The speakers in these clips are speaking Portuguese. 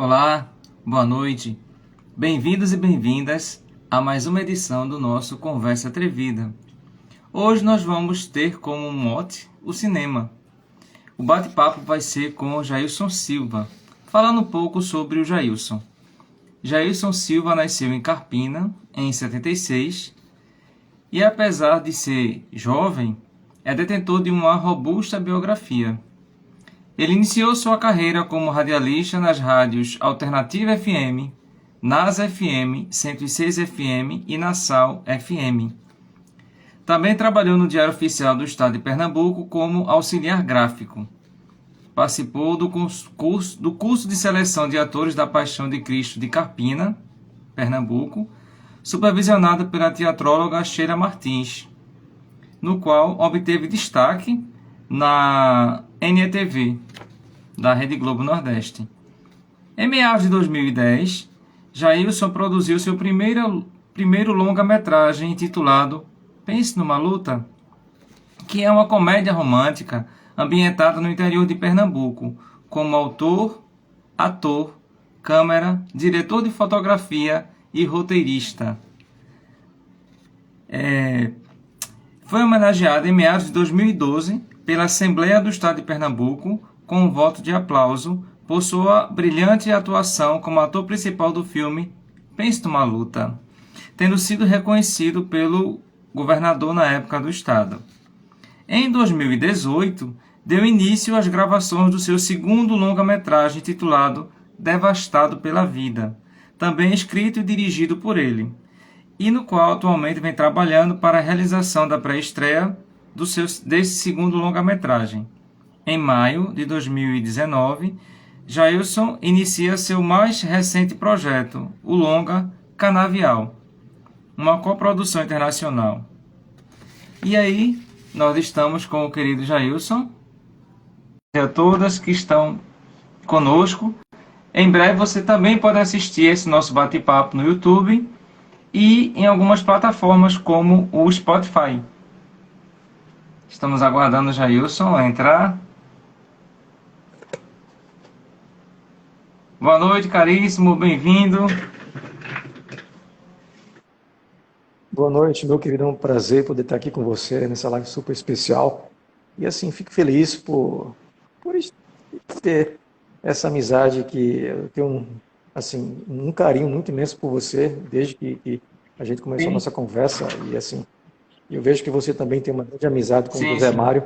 Olá, boa noite. Bem-vindos e bem-vindas a mais uma edição do nosso Conversa Atrevida. Hoje nós vamos ter como mote o cinema. O bate-papo vai ser com o Jailson Silva, falando um pouco sobre o Jailson. Jailson Silva nasceu em Carpina, em 76, e apesar de ser jovem, é detentor de uma robusta biografia. Ele iniciou sua carreira como radialista nas rádios Alternativa FM, NASA FM, 106 FM e Nassau FM. Também trabalhou no Diário Oficial do Estado de Pernambuco como auxiliar gráfico. Participou do curso de seleção de atores da Paixão de Cristo de Carpina, Pernambuco, supervisionado pela teatróloga Sheila Martins, no qual obteve destaque na NETV, da Rede Globo Nordeste. Em meados de 2010, Jailson produziu seu primeiro longa-metragem intitulado Pense numa Luta, que é uma comédia romântica ambientada no interior de Pernambuco, como autor, ator, câmera, diretor de fotografia e roteirista. Foi homenageado em meados de 2012 pela Assembleia do Estado de Pernambuco com um voto de aplauso por sua brilhante atuação como ator principal do filme Pense numa Luta, tendo sido reconhecido pelo governador na época do estado. Em 2018, deu início às gravações do seu segundo longa-metragem titulado Devastado pela Vida, também escrito e dirigido por ele, e no qual atualmente vem trabalhando para a realização da pré-estreia desse segundo longa-metragem. Em maio de 2019, Jailson inicia seu mais recente projeto, o longa Canavial, uma coprodução internacional. E aí, nós estamos com o querido Jailson e a todas que estão conosco. Em breve você também pode assistir esse nosso bate-papo no YouTube e em algumas plataformas como o Spotify. Estamos aguardando o Jailson a entrar. Boa noite, caríssimo, bem-vindo. Boa noite, meu querido, é um prazer poder estar aqui com você nessa live super especial. E assim, fico feliz por ter essa amizade que eu tenho um carinho muito imenso por você, desde que a gente começou a nossa conversa. E assim, eu vejo que você também tem uma grande amizade com o José Mário.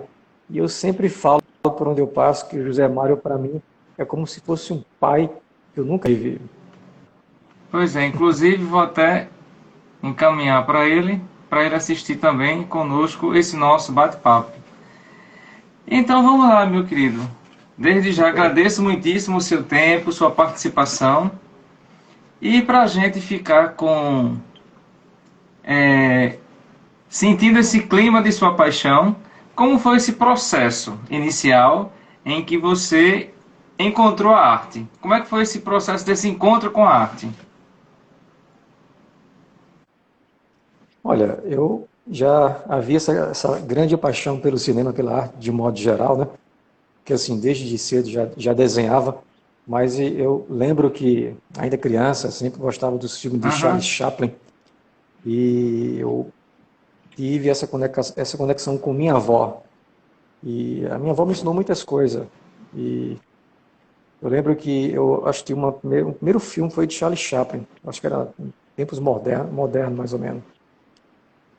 E eu sempre falo por onde eu passo que o José Mário, para mim, é como se fosse um pai que eu nunca vi. Pois é, inclusive vou até encaminhar para ele assistir também conosco esse nosso bate-papo. Então vamos lá, meu querido. Desde já agradeço muitíssimo o seu tempo, sua participação. E para a gente ficar sentindo esse clima de sua paixão, como foi esse processo inicial em que você encontrou a arte? Como é que foi esse processo desse encontro com a arte? Olha, eu já havia essa grande paixão pelo cinema, pela arte de modo geral, né? Que assim, desde cedo já desenhava, mas eu lembro que, ainda criança, sempre gostava dos filmes de Charles Chaplin, e eu tive essa conexão com minha avó, e a minha avó me ensinou muitas coisas, e eu lembro que eu assisti o primeiro filme foi de Charles Chaplin, acho que era em tempos modernos mais ou menos.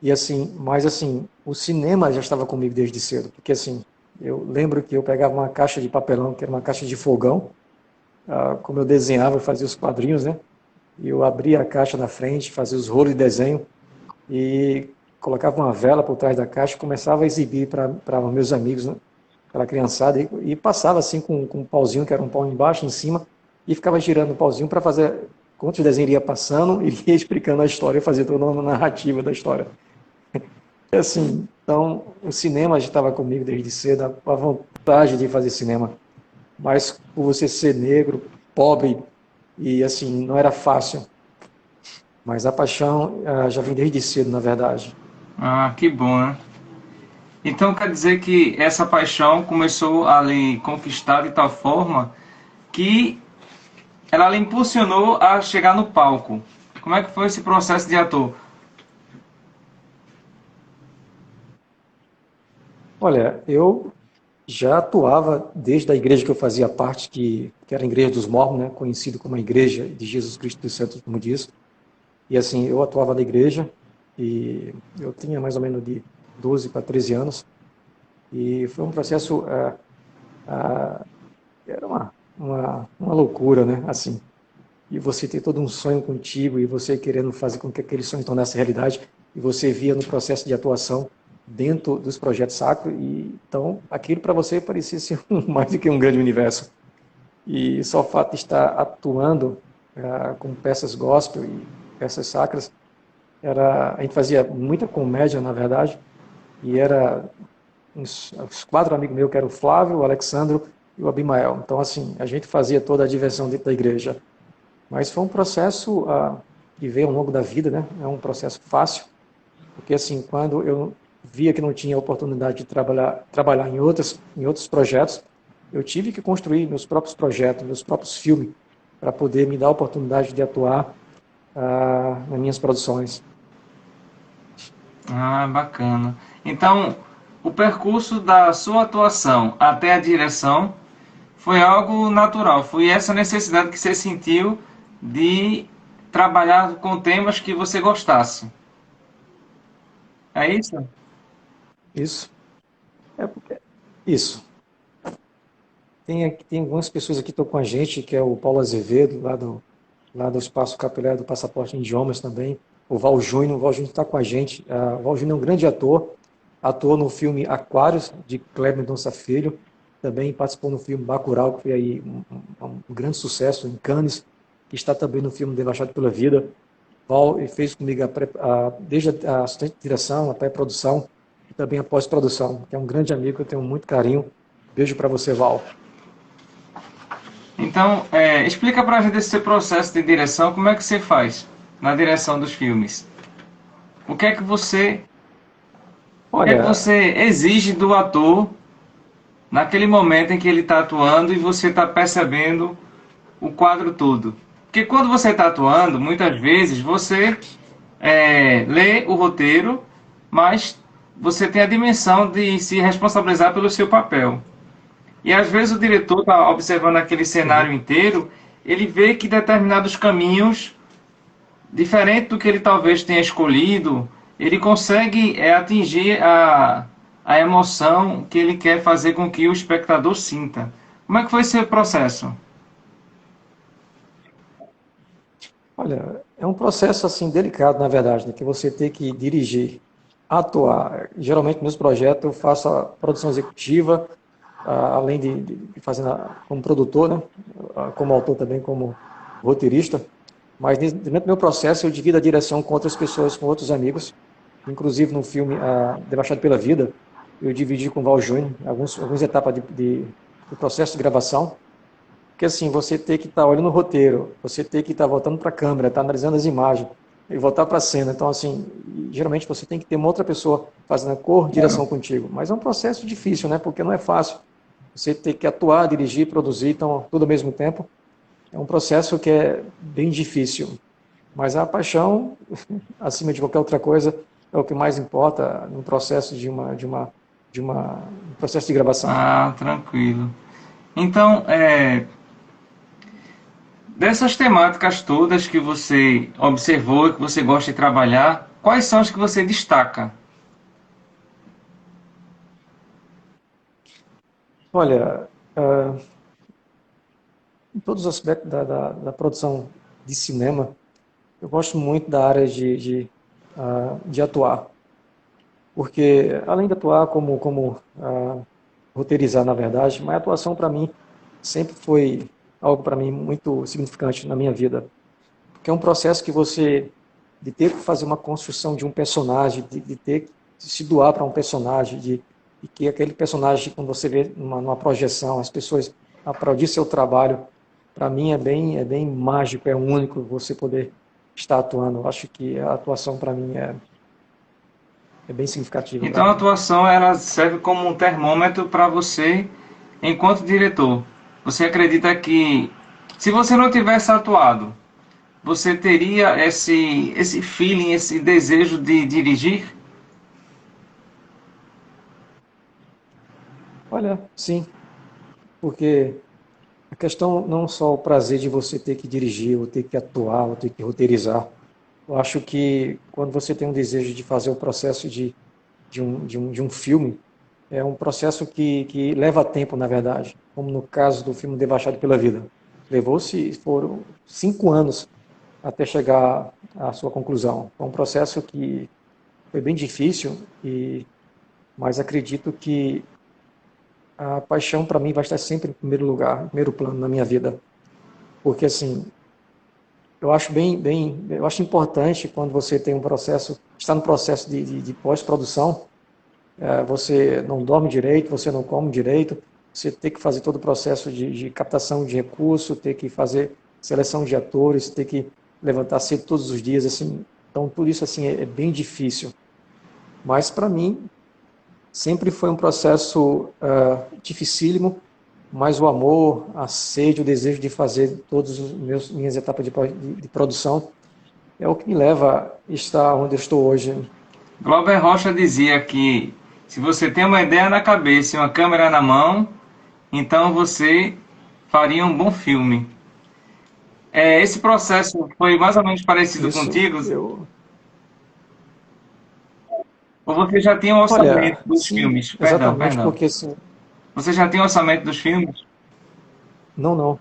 E assim, mas assim, o cinema já estava comigo desde cedo, porque assim, eu lembro que eu pegava uma caixa de papelão, que era uma caixa de fogão, como eu desenhava, eu fazia os quadrinhos, né? E eu abria a caixa na frente, fazia os rolos de desenho e colocava uma vela por trás da caixa e começava a exibir para meus amigos, né? Para a criançada, e passava assim com um pauzinho, que era um pau embaixo, em cima, e ficava girando o pauzinho para fazer, enquanto o desenho ia passando, ele ia explicando a história, fazia toda uma narrativa da história. E assim, então, o cinema já estava comigo desde cedo, a vontade de fazer cinema. Mas por você ser negro, pobre, e assim, não era fácil. Mas a paixão já vem desde cedo, na verdade. Ah, que bom, né? Então quer dizer que essa paixão começou a lhe conquistar de tal forma que ela lhe impulsionou a chegar no palco. Como é que foi esse processo de ator? Olha, eu já atuava desde a igreja que eu fazia parte, que era a Igreja dos Mormons, né, conhecido como a Igreja de Jesus Cristo dos Santos, como diz. E assim, eu atuava na igreja e eu tinha mais ou menos de 12 para 13 anos. E foi um processo, era uma loucura, né? Assim, e você ter todo um sonho contigo e você querendo fazer com que aquele sonho tornasse realidade e você via no processo de atuação dentro dos projetos sacros e então aquilo para você parecia ser mais do que um grande universo. E só o fato de estar atuando com peças gospel e peças sacras, a gente fazia muita comédia, na verdade, e era uns quatro amigos meus, que eram o Flávio, o Alexandro e o Abimael. Então, assim, a gente fazia toda a diversão dentro da igreja. Mas foi um processo que veio ao longo da vida, né? É um processo fácil, porque, assim, quando eu via que não tinha oportunidade de trabalhar em outros projetos, eu tive que construir meus próprios projetos, meus próprios filmes, para poder me dar a oportunidade de atuar nas minhas produções. Ah, bacana. Então, o percurso da sua atuação até a direção foi algo natural. Foi essa necessidade que você sentiu de trabalhar com temas que você gostasse. É isso? Isso. É porque... Isso. Tem algumas pessoas aqui que estão com a gente, que é o Paulo Azevedo, lá do Espaço Capilar do Passaporte em Idiomas também. O Val Júnior está com a gente. O Val Júnior é um grande ator, atuou no filme Aquários, de Kleber Mendonça Filho, também participou no filme Bacurau, que foi aí um grande sucesso em Cannes, que está também no filme Devastado pela Vida. Val fez comigo desde a assistente de direção, a pré-produção e também a pós-produção, que é um grande amigo que eu tenho muito carinho. Beijo para você, Val. Então, explica pra gente esse seu processo de direção, como é que você faz na direção dos filmes? O que é que você, o que é que Olha, você exige do ator naquele momento em que ele está atuando e você está percebendo o quadro todo? Porque quando você está atuando, muitas vezes você lê o roteiro, mas você tem a dimensão de se responsabilizar pelo seu papel. E às vezes o diretor está observando aquele cenário uhum. inteiro, ele vê que determinados caminhos, diferente do que ele talvez tenha escolhido, ele consegue atingir a emoção que ele quer fazer com que o espectador sinta. Como é que foi esse processo? Olha, é um processo assim delicado, na verdade, né, que você tem que dirigir, atuar. Geralmente, nos projetos, eu faço a produção executiva, além de fazer como produtor, né, como autor também, como roteirista. Mas dentro do meu processo, eu divido a direção com outras pessoas, com outros amigos. Inclusive, no filme Debaixado pela Vida, eu dividi com o Val Júnior algumas etapas do processo de gravação. Porque assim, você tem que estar olhando o roteiro, você tem que estar voltando para a câmera, estar analisando as imagens e voltar para a cena. Então, assim, geralmente você tem que ter uma outra pessoa fazendo a coordenação contigo. Mas é um processo difícil, né? Porque não é fácil. Você tem que atuar, dirigir, produzir, então, tudo ao mesmo tempo. É um processo que é bem difícil. Mas a paixão, acima de qualquer outra coisa, é o que mais importa no processo um processo de gravação. Ah, tranquilo. Então, dessas temáticas todas que você observou e que você gosta de trabalhar, quais são as que você destaca? Olha, em todos os aspectos da produção de cinema, eu gosto muito da área de atuar, porque além de atuar como roteirizar, na verdade, mas a atuação para mim sempre foi algo para mim muito significante na minha vida, porque é um processo que você de ter que fazer uma construção de um personagem, de ter que se doar para um personagem, de que aquele personagem, quando você vê numa projeção, as pessoas aplaudir seu trabalho, para mim é bem mágico, é único você poder estar atuando. Eu acho que a atuação para mim é bem significativa para Então a mim. atuação ela serve como um termômetro para você enquanto diretor. Você acredita que Se você não tivesse atuado, você teria esse feeling, esse desejo de dirigir? Olha, sim, porque a questão não só o prazer de você ter que dirigir, ou ter que atuar, ou ter que roteirizar. Eu acho que quando você tem um desejo de fazer o processo de um filme, é um processo que leva tempo, na verdade, como no caso do filme Devastado pela Vida. Foram 5 anos até chegar à sua conclusão. Foi um processo que foi bem difícil, mas acredito que a paixão para mim vai estar sempre em primeiro lugar, em primeiro plano na minha vida. Porque assim, eu acho importante quando você tem um processo, está no processo de pós-produção, você não dorme direito, você não come direito, você tem que fazer todo o processo de captação de recurso, ter que fazer seleção de atores, ter que levantar cedo todos os dias, assim, então tudo isso assim é bem difícil. Mas para mim sempre foi um processo dificílimo, mas o amor, a sede, o desejo de fazer todas as minhas etapas de produção é o que me leva a estar onde eu estou hoje. Glauber Rocha dizia que se você tem uma ideia na cabeça e uma câmera na mão, então você faria um bom filme. Esse processo foi mais ou menos parecido Isso contigo? eu, Ou você já tinha um orçamento olha, dos sim, filmes? Perdão, exatamente, perdão. porque assim, Você já tinha um orçamento dos filmes? não, não,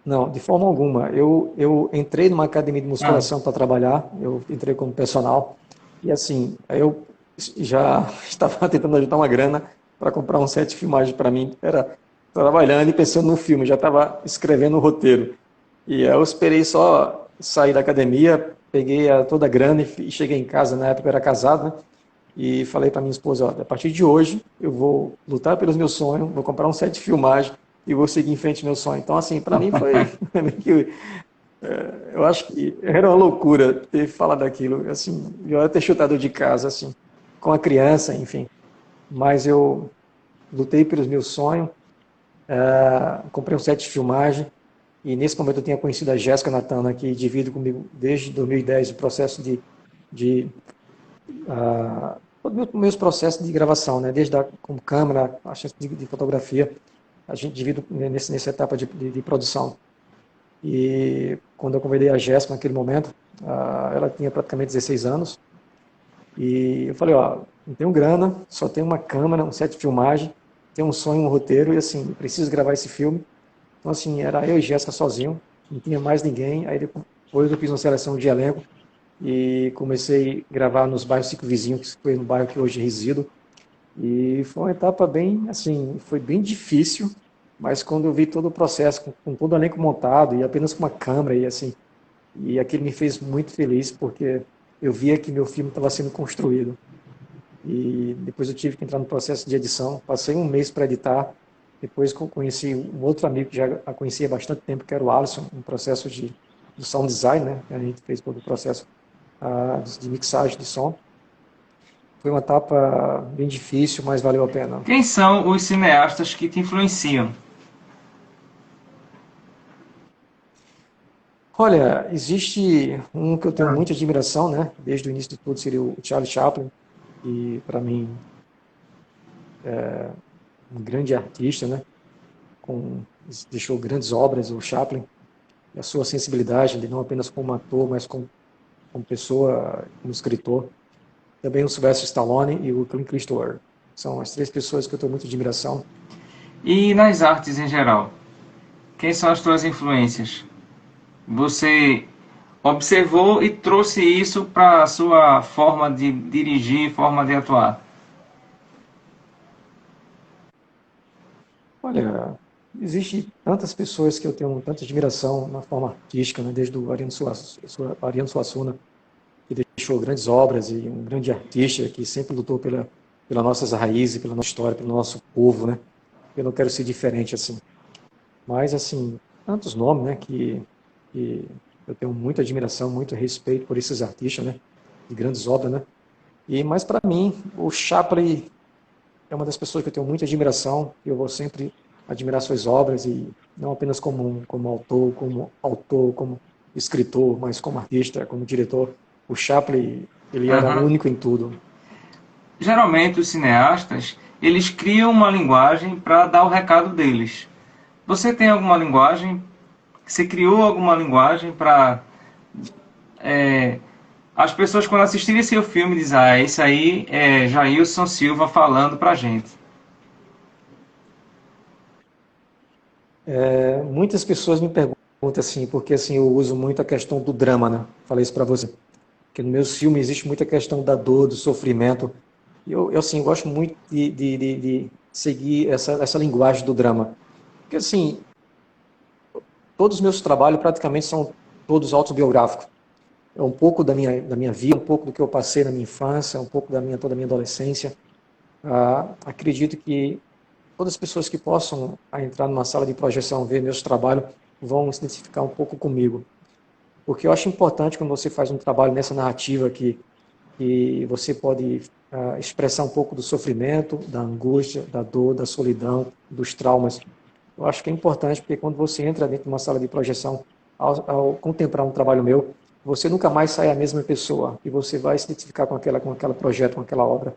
não, de forma alguma. Eu entrei numa academia de Ah, musculação para trabalhar, eu entrei como personal, e assim, eu já estava tentando ajudar uma grana para comprar um set de filmagem para mim, era trabalhando e pensando no filme, já estava escrevendo o roteiro. E eu esperei só sair da academia, peguei toda a grana e cheguei em casa, na época eu era casado, né? E falei para minha esposa, ó, a partir de hoje eu vou lutar pelos meus sonhos, vou comprar um set de filmagem e vou seguir em frente meu sonho. Então, assim, para mim foi meio que, eu acho que era uma loucura ter falado aquilo, assim, eu ia ter chutado de casa, assim, com a criança, enfim. Mas eu lutei pelos meus sonhos, comprei um set de filmagem e nesse momento eu tinha conhecido a Jéssica Natana, que divide comigo desde 2010 o processo de todos os meus processos de gravação, né? Desde com câmera, a chance de fotografia, a gente divide nessa etapa de produção. E quando eu convidei a Jéssica naquele momento, ela tinha praticamente 16 anos, e eu falei, ó, não tenho grana, só tenho uma câmera, um set de filmagem, tenho um sonho, um roteiro, e assim, preciso gravar esse filme. Então, assim, era eu e Jéssica sozinho, não tinha mais ninguém. Aí depois eu fiz uma seleção de elenco e comecei a gravar nos bairros circunvizinhos, que foi no bairro que hoje resido. E foi uma etapa bem, assim, foi bem difícil, mas quando eu vi todo o processo, com todo o elenco montado e apenas com uma câmera, e assim, e aquilo me fez muito feliz, porque eu via que meu filme estava sendo construído. E depois eu tive que entrar no processo de edição. Passei um mês para editar. Depois conheci um outro amigo que já a conhecia há bastante tempo, que era o Alisson, um processo de sound design, né? A gente fez todo o processo de mixagem de som. Foi uma etapa bem difícil, mas valeu a pena. quem são os cineastas que te influenciam? Olha, existe um que eu tenho muita admiração, né? Desde o início de tudo seria o Charlie Chaplin, e para mim um grande artista, né? Deixou grandes obras, o Chaplin, e a sua sensibilidade, não apenas como ator, mas como pessoa, como escritor. Também o Sylvester Stallone e o Clint Eastwood. São as três pessoas que eu tenho muita admiração. E nas artes em geral? Quem são as tuas influências? Você observou e trouxe isso para a sua forma de dirigir, forma de atuar? Olha, existe tantas pessoas que eu tenho tanta admiração na forma artística, né? Desde o Ariano Suassuna, que deixou grandes obras e um grande artista que sempre lutou pelas nossas raízes, pela nossa história, pelo nosso povo, né? Eu não quero ser diferente assim. Mas, assim, tantos nomes, né, que eu tenho muita admiração, muito respeito por esses artistas, né, de grandes obras, né. Mas para mim, o Chaplin é uma das pessoas que eu tenho muita admiração, e eu vou sempre admirar suas obras, e não apenas como autor, como escritor, mas como artista, como diretor. O Chaplin, ele era Aham. único em tudo. Geralmente os cineastas, eles criam uma linguagem para dar o recado deles. Você tem alguma linguagem? Você criou alguma linguagem para as pessoas quando assistirem seu filme dizem, ah, esse aí é Jailson Silva falando pra gente. Muitas pessoas me perguntam assim, porque assim eu uso muito a questão do drama, né? Falei isso para você, que no meus filmes existe muita questão da dor, do sofrimento. E eu assim, gosto muito de seguir essa linguagem do drama. Porque assim, todos os meus trabalhos praticamente são todos autobiográficos. É um pouco da minha vida, um pouco do que eu passei na minha infância, um pouco toda a minha adolescência. Acredito que todas as pessoas que possam entrar numa sala de projeção, ver meus trabalhos, vão se identificar um pouco comigo. Porque eu acho importante quando você faz um trabalho nessa narrativa que você pode expressar um pouco do sofrimento, da angústia, da dor, da solidão, dos traumas. Eu acho que é importante porque quando você entra dentro de uma sala de projeção, ao contemplar um trabalho meu, você nunca mais sai a mesma pessoa e você vai se identificar com aquele projeto, com aquela obra.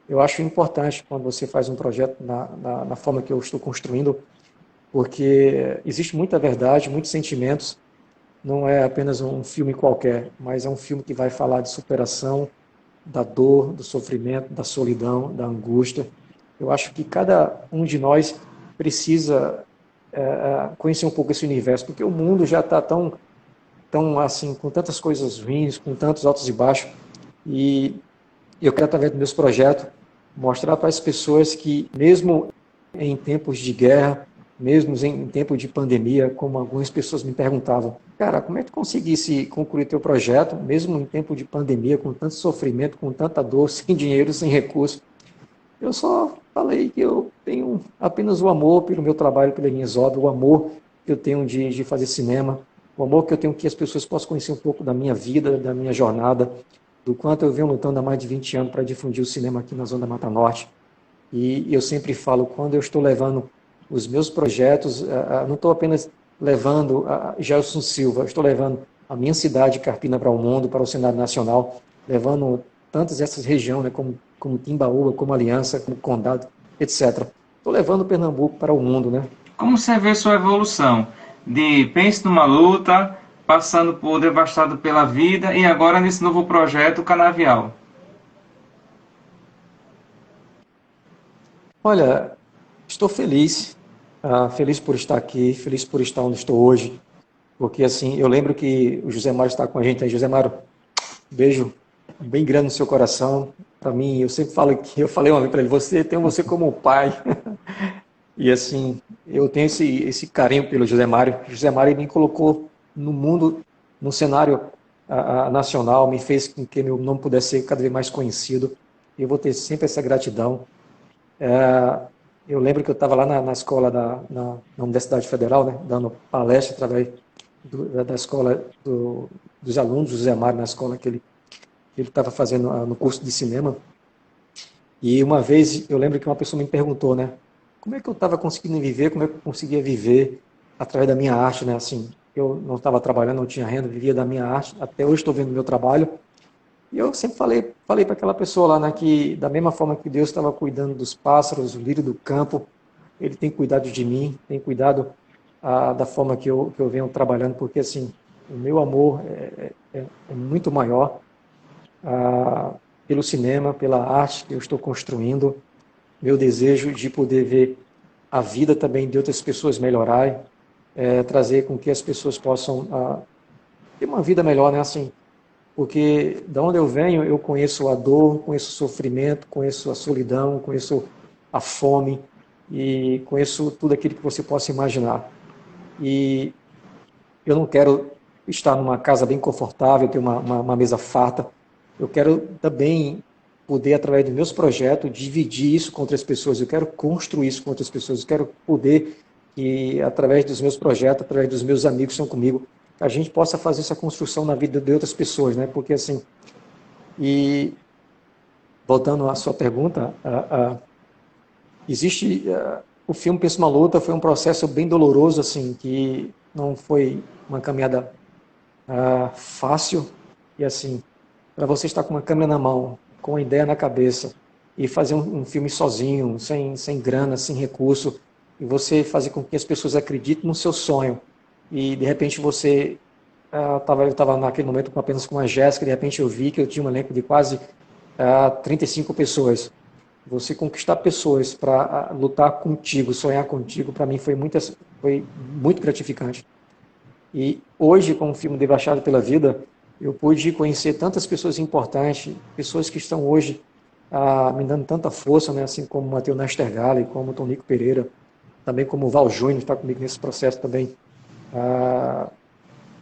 Eu acho importante quando você faz um projeto na forma que eu estou construindo, porque existe muita verdade, muitos sentimentos. Não é apenas um filme qualquer, mas é um filme que vai falar de superação, da dor, do sofrimento, da solidão, da angústia. Eu acho que cada um de nós precisa conhecer um pouco esse universo, porque o mundo já está tão assim, com tantas coisas ruins, com tantos altos e baixos, e eu quero, através dos meus projetos, mostrar para as pessoas que, mesmo em tempos de guerra, mesmo em tempo de pandemia, como algumas pessoas me perguntavam, cara, como é que tu conseguisse concluir teu projeto, mesmo em tempo de pandemia, com tanto sofrimento, com tanta dor, sem dinheiro, sem recurso? Eu só falei que eu tenho apenas o amor pelo meu trabalho, pelas minhas obras, o amor que eu tenho de fazer cinema, o amor que eu tenho que as pessoas possam conhecer um pouco da minha vida, da minha jornada, do quanto eu venho lutando há mais de 20 anos para difundir o cinema aqui na Zona da Mata Norte. E eu sempre falo, quando eu estou levando os meus projetos, não estou apenas levando a Gelson Silva, estou levando a minha cidade, Carpina, para o mundo, para o cenário nacional, levando tantas essas regiões, né, como Timbaúba, como Aliança, como Condado, etc. Estou levando Pernambuco para o mundo, né? Como você vê sua evolução? De pense numa luta, passando por devastado pela vida e agora nesse novo projeto Canavial. Olha, estou feliz, feliz por estar aqui, feliz por estar onde estou hoje, porque assim, eu lembro que o José Mário está com a gente aí. José Mário, beijo bem grande no seu coração. Para mim, eu sempre falo que eu falei uma vez para ele, tem você como pai. E assim, eu tenho esse carinho pelo José Mário. O José Mário me colocou no mundo, no cenário nacional, me fez com que meu nome pudesse ser cada vez mais conhecido. E eu vou ter sempre essa gratidão. Eu lembro que eu estava lá na escola na Universidade Federal, né, dando palestra através da escola dos alunos do José Mário, na escola que ele estava fazendo no curso de cinema. E uma vez eu lembro que uma pessoa me perguntou, né, como é que eu estava conseguindo viver, como é que eu conseguia viver através da minha arte, né? Assim, eu não estava trabalhando, não tinha renda, vivia da minha arte. Até hoje estou vendo meu trabalho. E eu sempre falei para aquela pessoa lá, né, que da mesma forma que Deus estava cuidando dos pássaros, o lírio do campo, Ele tem cuidado de mim, tem cuidado da forma que eu venho trabalhando, porque assim, o meu amor é muito maior pelo cinema, pela arte que eu estou construindo, meu desejo de poder ver a vida também de outras pessoas melhorarem, trazer com que as pessoas possam ter uma vida melhor, né? Assim, porque da onde eu venho, eu conheço a dor, conheço o sofrimento, conheço a solidão, conheço a fome e conheço tudo aquilo que você possa imaginar. E eu não quero estar numa casa bem confortável, ter uma mesa farta. Eu quero também poder, através dos meus projetos, dividir isso com outras pessoas. Eu quero construir isso com outras pessoas. Eu quero poder, que através dos meus projetos, através dos meus amigos que estão comigo, a gente possa fazer essa construção na vida de outras pessoas, né? Porque assim, voltando à sua pergunta, existe o filme Pensa uma Luta foi um processo bem doloroso, assim, que não foi uma caminhada fácil. E assim, para você estar com uma câmera na mão, com uma ideia na cabeça, e fazer um filme sozinho, sem grana, sem recurso, e você fazer com que as pessoas acreditem no seu sonho, e de repente você eu estava naquele momento apenas com a Jéssica, de repente eu vi que eu tinha um elenco de quase 35 pessoas. Você conquistar pessoas para lutar contigo, sonhar contigo, para mim foi muito gratificante. E hoje, com o filme Devastado pela Vida, eu pude conhecer tantas pessoas importantes, pessoas que estão hoje me dando tanta força, né, assim como o Matheus Nastergalli, como o Tonico Pereira, também como o Val Júnior, está comigo nesse processo também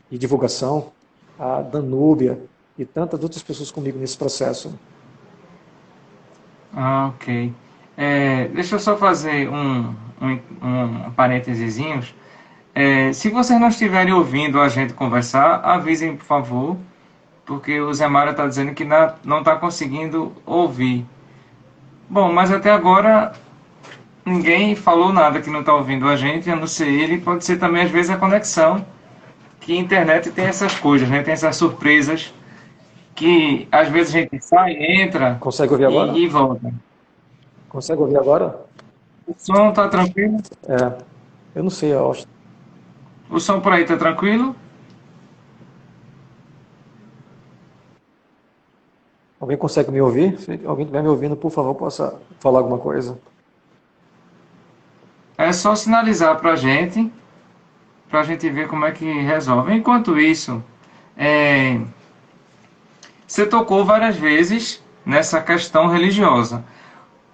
de divulgação, a Danúbia e tantas outras pessoas comigo nesse processo. Ah, ok. Deixa eu só fazer um parênteses. Se vocês não estiverem ouvindo a gente conversar, avisem, por favor, porque o Zé Mário está dizendo que não está conseguindo ouvir. Bom, mas até agora ninguém falou nada que não está ouvindo a gente, a não ser ele. Pode ser também, às vezes, a conexão, que a internet tem essas coisas, né? Tem essas surpresas que às vezes a gente sai, entra Consegue ouvir agora? e volta. Consegue ouvir agora? O som está tranquilo? Eu não sei, eu acho. O som por aí está tranquilo? Alguém consegue me ouvir? Se alguém estiver me ouvindo, por favor, possa falar alguma coisa. É só sinalizar para a gente ver como é que resolve. Enquanto isso, você tocou várias vezes nessa questão religiosa.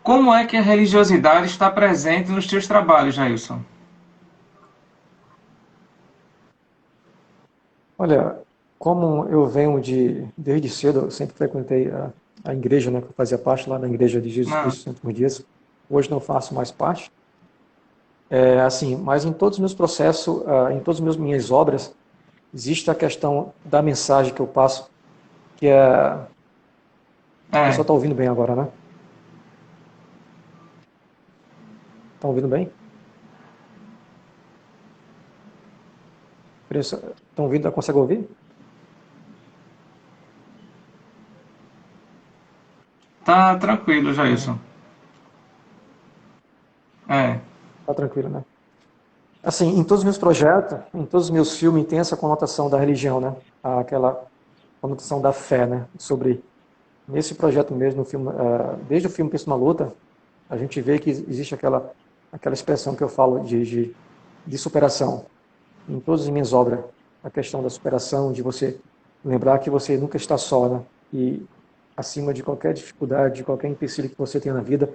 Como é que a religiosidade está presente nos teus trabalhos, Jailson? Olha, como eu venho desde cedo, eu sempre frequentei a igreja, né, que eu fazia parte lá da Igreja de Jesus Não. Cristo dos Últimos Dias. Hoje não faço mais parte. Assim, mas em todos os meus processos, em todas as minhas obras, existe a questão da mensagem que eu passo, que é... O pessoal está ouvindo bem agora, né? Estão ouvindo bem? Estão ouvindo? Consegue ouvir? Tá tranquilo, Jailson. Tá tranquilo, né? Assim, em todos os meus projetos, em todos os meus filmes, tem essa conotação da religião, né? Aquela conotação da fé, né? Nesse projeto mesmo, no filme, desde o filme Pensa uma Luta, a gente vê que existe aquela expressão que eu falo de superação. Em todas as minhas obras, a questão da superação, de você lembrar que você nunca está só, né? E acima de qualquer dificuldade, de qualquer empecilho que você tenha na vida,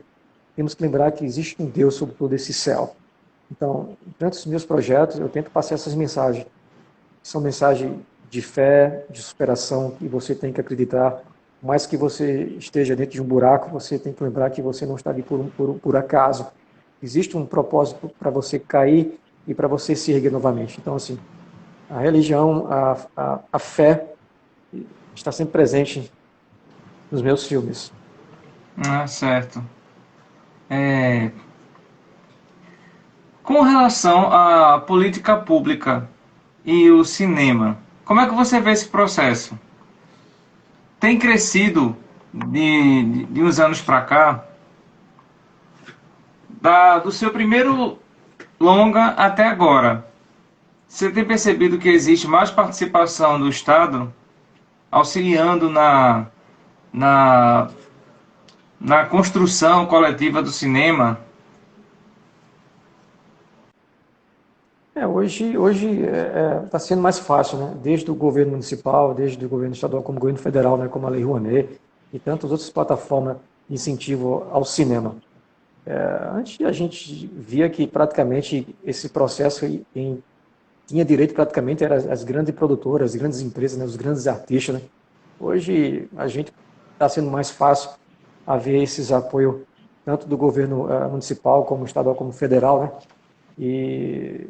temos que lembrar que existe um Deus sobre todo esse céu. Então, durante os meus projetos, eu tento passar essas mensagens. São mensagens de fé, de superação, que você tem que acreditar. Mais que você esteja dentro de um buraco, você tem que lembrar que você não está ali por acaso. Existe um propósito para você cair e para você se erguer novamente. Então, assim, a religião, a fé está sempre presente nos meus filmes. Certo. Com relação à política pública e o cinema, como é que você vê esse processo? Tem crescido de uns anos para cá, do seu primeiro longa até agora. Você tem percebido que existe mais participação do Estado auxiliando na, na construção coletiva do cinema? Hoje está sendo mais fácil, né? Desde o governo municipal, desde o governo estadual, como o governo federal, né? Como a Lei Rouanet e tantas outras plataformas de incentivo ao cinema. Antes a gente via que praticamente esse processo tinha direito praticamente eram as grandes produtoras, as grandes empresas, né? Os grandes artistas, né? Hoje a gente está sendo mais fácil haver esses apoios tanto do governo municipal como estadual como federal, né? E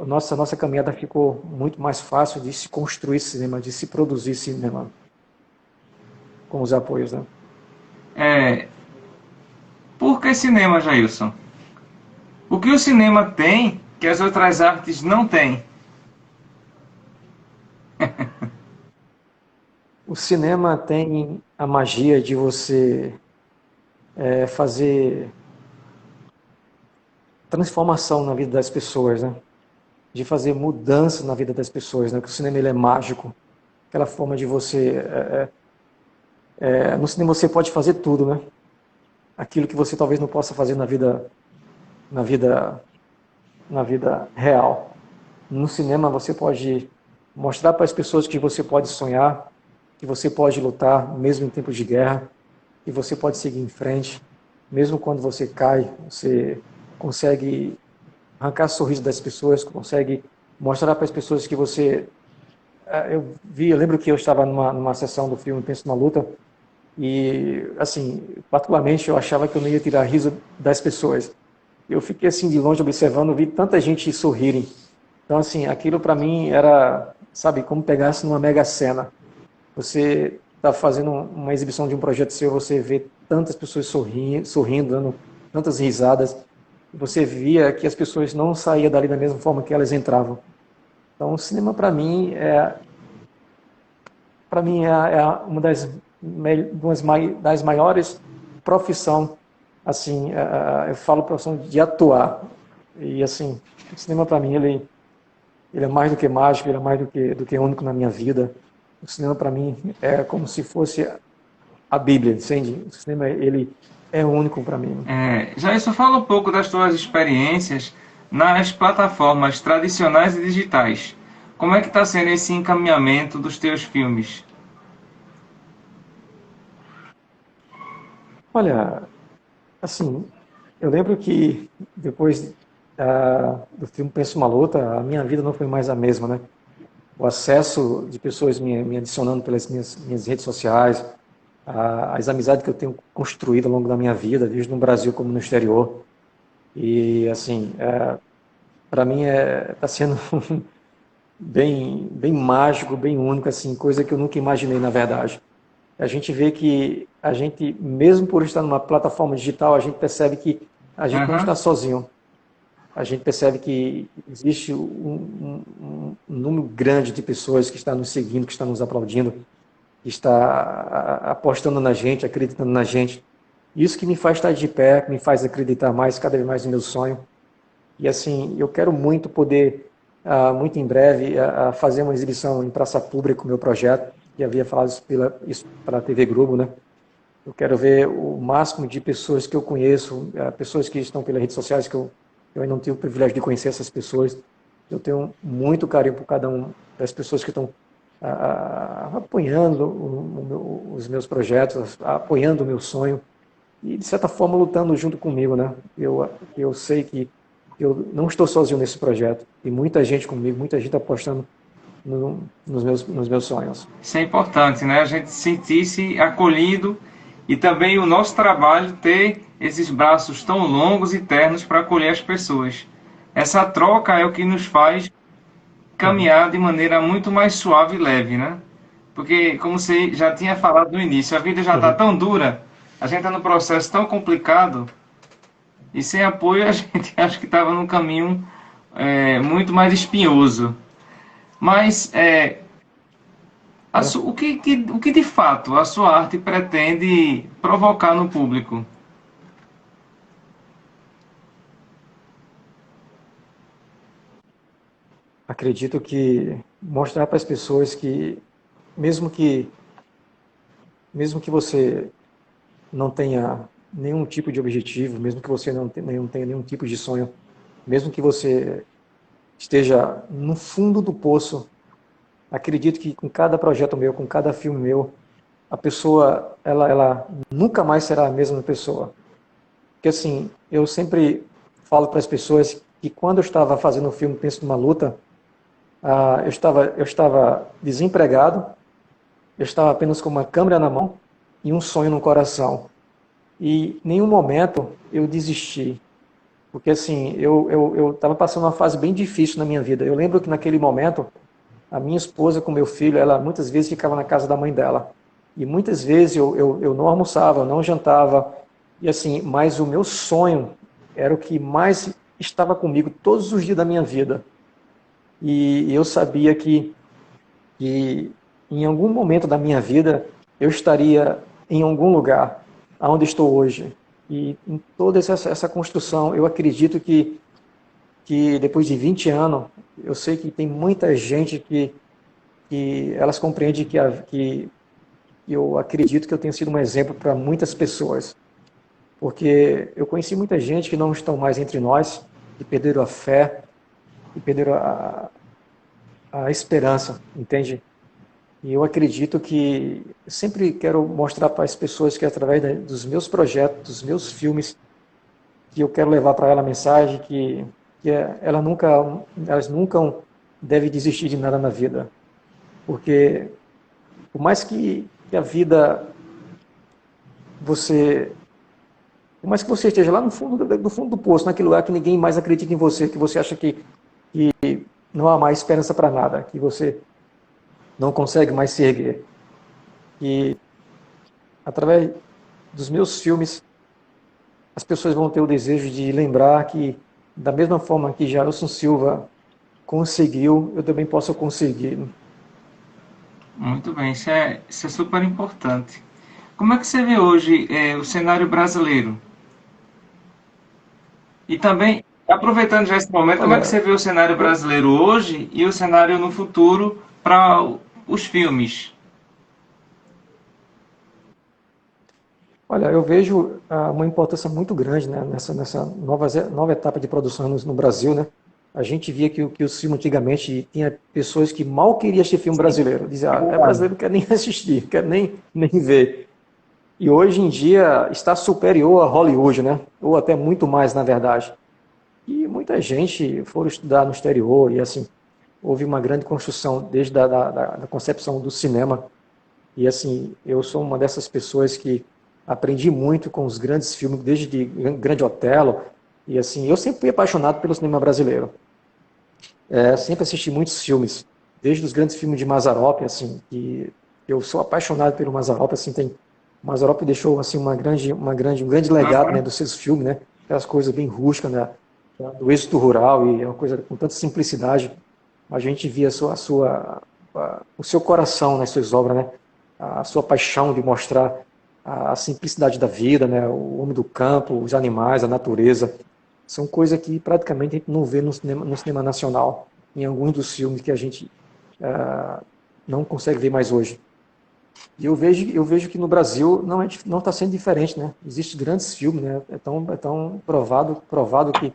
nossa caminhada ficou muito mais fácil de se construir cinema, de se produzir cinema com os apoios, né? Por que cinema, Jailson? O que o cinema tem que as outras artes não têm? O cinema tem a magia de você fazer transformação na vida das pessoas, né? De fazer mudança na vida das pessoas, né? Que o cinema ele é mágico, aquela forma de você no cinema você pode fazer tudo, né? Aquilo que você talvez não possa fazer na vida, na vida real. No cinema você pode mostrar para as pessoas que você pode sonhar, que você pode lutar mesmo em tempos de guerra, que você pode seguir em frente, mesmo quando você cai, você consegue arrancar sorriso das pessoas, consegue mostrar para as pessoas que você eu lembro que eu estava numa sessão do filme Penso na Luta e, assim, particularmente eu achava que eu não ia tirar riso das pessoas. Eu fiquei assim de longe observando, vi tanta gente sorrirem. Então, assim, aquilo para mim era, sabe, como pegasse numa mega cena. Você está fazendo uma exibição de um projeto seu, você vê tantas pessoas sorrindo, dando tantas risadas. Você via que as pessoas não saíam dali da mesma forma que elas entravam. Então, o cinema para mim é uma das maiores profissão, assim, eu falo profissão de atuar. E assim, o cinema para mim ele é mais do que mágico, ele é mais do que único na minha vida. O cinema para mim é como se fosse a Bíblia, entende? O cinema ele é único para mim. Já isso fala um pouco das tuas experiências nas plataformas tradicionais e digitais. Como é que está sendo esse encaminhamento dos teus filmes? Olha, assim, eu lembro que depois do filme Penso uma Luta, a minha vida não foi mais a mesma, né? O acesso de pessoas me adicionando pelas minhas redes sociais, as amizades que eu tenho construído ao longo da minha vida, desde no Brasil como no exterior. E, assim, para mim está sendo bem mágico, bem único, assim, coisa que eu nunca imaginei, na verdade. A gente vê que a gente, mesmo por estar numa plataforma digital, a gente percebe que a gente não Aham. está sozinho. A gente percebe que existe um número grande de pessoas que está nos seguindo, que está nos aplaudindo, que está apostando na gente, acreditando na gente. Isso que me faz estar de pé, que me faz acreditar mais, cada vez mais no meu sonho. E assim, eu quero muito poder, muito em breve, fazer uma exibição em praça pública com o meu projeto, que havia falado isso para a TV Globo, né? Eu quero ver o máximo de pessoas que eu conheço, pessoas que estão pelas redes sociais, que eu ainda não tenho o privilégio de conhecer essas pessoas. Eu tenho muito carinho por cada uma das pessoas que estão apoiando os meus projetos, apoiando o meu sonho e, de certa forma, lutando junto comigo, né? Eu sei que eu não estou sozinho nesse projeto. Tem muita gente comigo, muita gente apostando nos meus sonhos. Isso é importante, né? A gente sentir-se acolhido e também o nosso trabalho ter esses braços tão longos e ternos para acolher as pessoas. Essa troca é o que nos faz Uhum. caminhar de maneira muito mais suave e leve, né? Porque, como você já tinha falado no início, a vida já está Uhum. tão dura, a gente está num processo tão complicado, e sem apoio a gente acho que estava num caminho muito mais espinhoso. Mas É. o que de fato a sua arte pretende provocar no público? Acredito que mostrar para as pessoas que, mesmo que, mesmo que você não tenha nenhum tipo de objetivo, mesmo que você não tenha nenhum tipo de sonho, mesmo que você esteja no fundo do poço, acredito que com cada projeto meu, com cada filme meu, a pessoa, ela nunca mais será a mesma pessoa. Porque assim, eu sempre falo para as pessoas que quando eu estava fazendo o filme Penso numa Luta, eu estava desempregado, eu estava apenas com uma câmera na mão e um sonho no coração. E em nenhum momento eu desisti. Porque assim, eu estava passando uma fase bem difícil na minha vida. Eu lembro que naquele momento, a minha esposa com meu filho, ela muitas vezes ficava na casa da mãe dela. E muitas vezes eu não almoçava, eu não jantava. E assim, mas o meu sonho era o que mais estava comigo todos os dias da minha vida. E eu sabia que em algum momento da minha vida eu estaria em algum lugar onde estou hoje. E em toda essa construção, eu acredito que depois de 20 anos, eu sei que tem muita gente que elas compreendem que eu acredito que eu tenho sido um exemplo para muitas pessoas. Porque eu conheci muita gente que não estão mais entre nós, que perderam a fé, que perderam a esperança, entende? E eu acredito que eu sempre quero mostrar para as pessoas que através dos meus projetos, dos meus filmes, que eu quero levar para ela a mensagem elas nunca devem desistir de nada na vida. Porque por mais que a vida você por mais que você esteja lá no fundo do poço, naquele lugar que ninguém mais acredita em você, que você acha que não há mais esperança para nada, que você não consegue mais se erguer. E através dos meus filmes, as pessoas vão ter o desejo de lembrar que, da mesma forma que Jailson Silva conseguiu, eu também posso conseguir. Muito bem, isso é super importante. Como é que você vê hoje o cenário brasileiro? E também, aproveitando já esse momento, como é que Olha, você vê o cenário brasileiro hoje e o cenário no futuro para os filmes? olha, eu vejo uma importância muito grande, né, nessa nova etapa de produção no Brasil, né? A gente via que o filme antigamente tinha pessoas que mal queriam assistir filme brasileiro. Dizia, é brasileiro, não quer nem assistir, quer nem ver. E hoje em dia está superior a Hollywood, né? Ou até muito mais, na verdade. E muita gente foi estudar no exterior e assim, houve uma grande construção desde da concepção do cinema. E assim, eu sou uma dessas pessoas que aprendi muito com os grandes filmes, desde de Grande Otelo. E assim, eu sempre fui apaixonado pelo cinema brasileiro. Sempre assisti muitos filmes, desde os grandes filmes de Mazzaropi, assim, que eu sou apaixonado pelo Mazzaropi, assim, o Mazzaropi deixou assim um grande legado, né, Uhum. dos seus filmes, né, aquelas coisas bem rústicas, né, do êxito rural e é uma coisa com tanta simplicidade. A gente via o seu coração nas suas obras, né, a sua paixão de mostrar a simplicidade da vida, né, o homem do campo, os animais, a natureza. São coisas que praticamente a gente não vê no cinema nacional, em alguns dos filmes que a gente não consegue ver mais hoje. E eu vejo que no Brasil não está sendo diferente, né? Existem grandes filmes, né? É tão provado que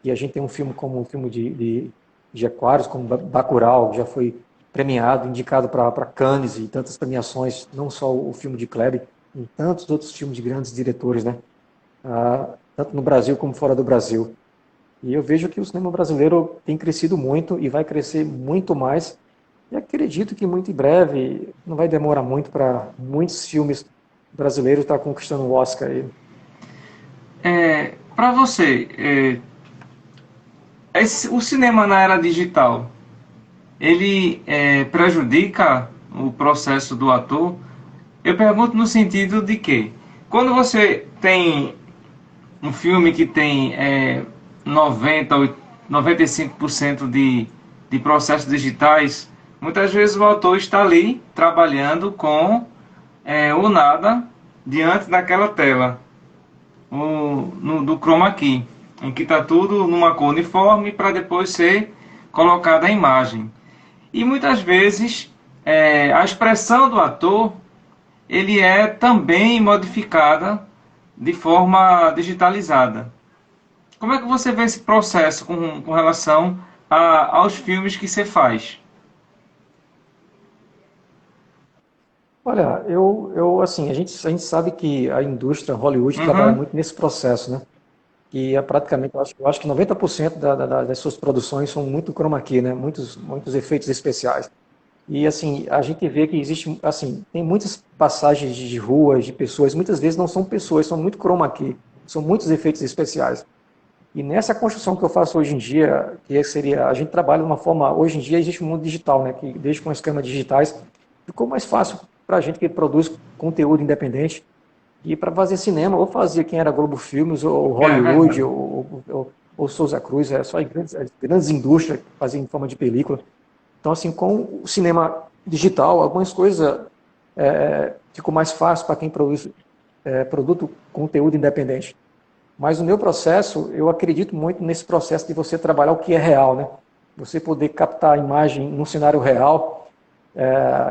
a gente tem um filme como o filme de Aquários, como Bacurau, que já foi premiado, indicado para Cannes e tantas premiações, não só o filme de Kleber, em tantos outros filmes de grandes diretores, né? Tanto no Brasil como fora do Brasil. E eu vejo que o cinema brasileiro tem crescido muito e vai crescer muito mais. E acredito que muito em breve, não vai demorar muito para muitos filmes brasileiros estar conquistando o Oscar aí. Para você, o cinema na era digital, ele prejudica o processo do ator? Eu pergunto no sentido de que, quando você tem um filme que tem 90, 95% de processos digitais, muitas vezes o autor está ali trabalhando com o nada diante daquela tela, do chroma key, em que está tudo numa cor uniforme para depois ser colocada a imagem. E muitas vezes a expressão do ator ele é também modificada de forma digitalizada. Como é que você vê esse processo com relação aos filmes que você faz? Olha, assim, a gente sabe que a indústria Hollywood trabalha Uhum. muito nesse processo, né? Que é praticamente, eu acho que 90% das suas produções são muito chroma key, né? Muitos efeitos especiais. E assim, a gente vê que existe, assim, tem muitas passagens de ruas, de pessoas, muitas vezes não são pessoas, são muito chroma key, são muitos efeitos especiais. E nessa construção que eu faço hoje em dia, que seria, a gente trabalha de uma forma, hoje em dia existe um mundo digital, né, que desde com as câmeras digitais, ficou mais fácil para a gente que produz conteúdo independente, e para fazer cinema, ou fazia quem era Globo Filmes, ou É Hollywood, verdade. ou Souza Cruz, só as grandes indústrias que faziam em forma de película. Então, assim, com o cinema digital, algumas coisas ficou mais fácil para quem produz produto, conteúdo independente. Mas o meu processo, eu acredito muito nesse processo de você trabalhar o que é real, né? Você poder captar a imagem num cenário real.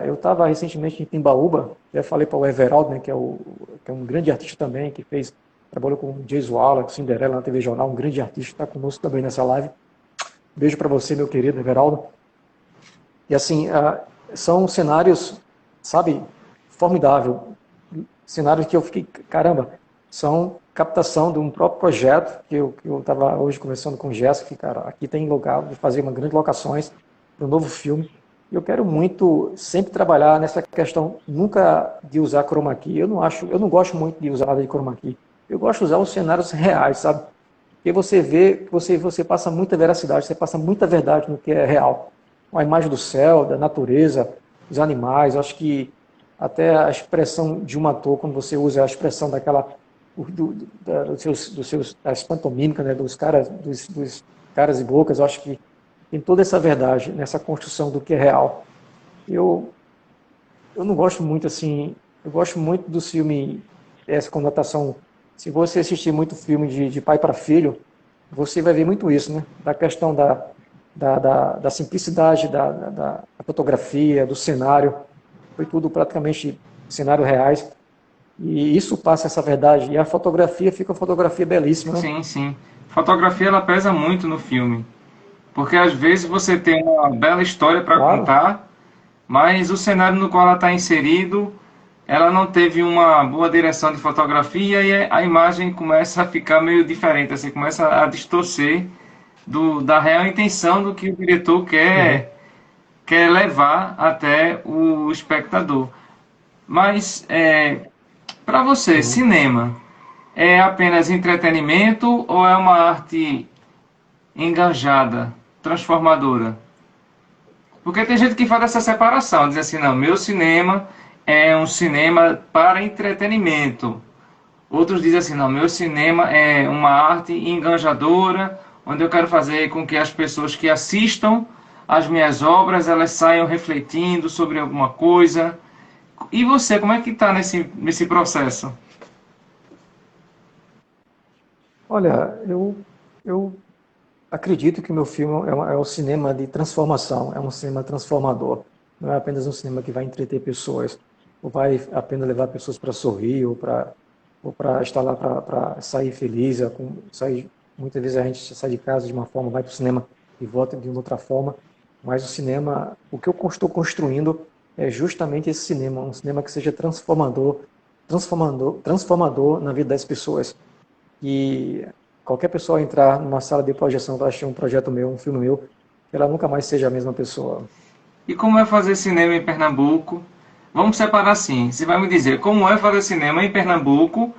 Eu estava recentemente em Timbaúba, já falei para o Everaldo, né, que é um grande artista também, que trabalhou com o James Wallace, Cinderela na TV Jornal, um grande artista, está conosco também nessa live. Beijo para você, meu querido Everaldo. E assim, são cenários, sabe, formidável. Cenários que eu fiquei, caramba, são captação de um próprio projeto que eu estava hoje conversando com o Jéssica, que, cara, aqui tem lugar de fazer uma grande locações para um novo filme. E eu quero muito sempre trabalhar nessa questão, nunca de usar chroma key. Eu não gosto muito de usar nada de chroma key. Eu gosto de usar os cenários reais, sabe? Porque você vê, você passa muita veracidade, você passa muita verdade no que é real. A imagem do céu, da natureza, dos animais. Eu acho que até a expressão de um ator, quando você usa a expressão daquela das pantomímicas, né, dos caras e bocas, eu acho que tem toda essa verdade nessa construção do que é real. Eu, eu não gosto muito assim, eu gosto muito do filme, essa conotação. Se você assistir muito filme de pai para filho, você vai ver muito isso, né? Da questão da simplicidade da fotografia, do cenário. Foi tudo praticamente cenários reais. E isso passa essa verdade. E a fotografia fica uma fotografia belíssima, né? Sim, sim. Fotografia ela pesa muito no filme, porque às vezes você tem uma bela história para Claro. contar, mas o cenário no qual ela está inserido, ela não teve uma boa direção de fotografia e a imagem começa a ficar meio diferente, assim, começa a distorcer da real intenção do que o diretor Uhum. quer levar até o espectador. Mas, para você, Uhum. cinema é apenas entretenimento ou é uma arte engajada, transformadora? Porque tem gente que faz essa separação, diz assim, não, meu cinema é um cinema para entretenimento. Outros dizem assim, não, meu cinema é uma arte engajadora, onde eu quero fazer com que as pessoas que assistam as minhas obras, elas saiam refletindo sobre alguma coisa. E você, como é que está nesse processo? Olha, eu acredito que o meu filme é um cinema de transformação, é um cinema transformador. Não é apenas um cinema que vai entreter pessoas, ou vai apenas levar pessoas para sorrir, ou para estar lá para sair feliz. Muitas vezes a gente sai de casa de uma forma, vai para o cinema e volta de uma outra forma. Mas o cinema, o que eu estou construindo é justamente esse cinema, um cinema que seja transformador na vida das pessoas. E qualquer pessoa entrar numa sala de projeção vai assistir um projeto meu, um filme meu, que ela nunca mais seja a mesma pessoa. E como é fazer cinema em Pernambuco? Vamos separar assim. Você vai me dizer como é fazer cinema em Pernambuco,